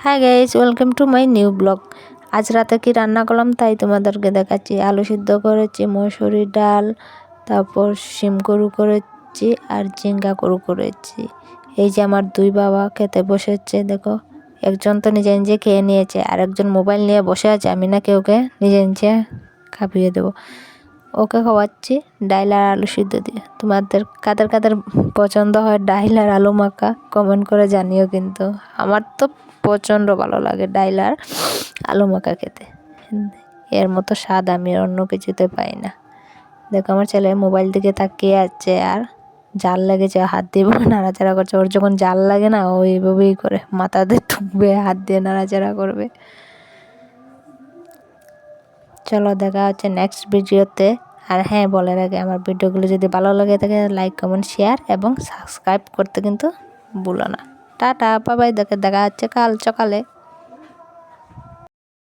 Hi guys, welcome to my new blog. আজ রাতে কি রান্না করলাম তাই তোমাদেরকে দেখাচ্ছি। আলু সিদ্ধ করেছি, মসুরি ডাল, তারপর শিম করু করেছি আর ঝিঙ্গা করু করেছি। এই যে আমার দুই বাবা খেতে বসেছে, দেখো একজন তো নিজে নিজে খেয়ে নিয়েছে আর একজন মোবাইল নিয়ে বসে আছে। আমি নাকি ওকে নিজে নিজে খাপিয়ে দেবো। ওকে খাওয়াচ্ছি ডাল আর আলু সিদ্ধ দিয়ে। তোমাদের কাদের কাদের পছন্দ হয় ডাল আর আলু মাখা কমেন্ট করে জানিও। কিন্তু আমার তো প্রচণ্ড ভালো লাগে ডাল আর আলু মাখা খেতে। এর মতো স্বাদ আমি অন্য কিছুতে পাই না। দেখো আমার ছেলে মোবাইল দিকে তাকিয়ে আছে আর জাল লেগেছে, হাত দিয়ে নাড়াচাড়া করছে। ওর যখন জাল লাগে না, ও এইভাবেই করে, মাথাতে ঠুকবে, হাত দিয়ে নাড়াচাড়া করবে। চলো দেখা হচ্ছে নেক্সট ভিডিওতে। আর হ্যাঁ, বলার আগে আমার ভিডিওগুলো যদি ভালো লাগে থাকে লাইক, কমেন্ট, শেয়ার এবং সাবস্ক্রাইব করতে কিন্তু ভুলো না। Tata, bye bye. দেখা হচ্ছে কাল সকালে।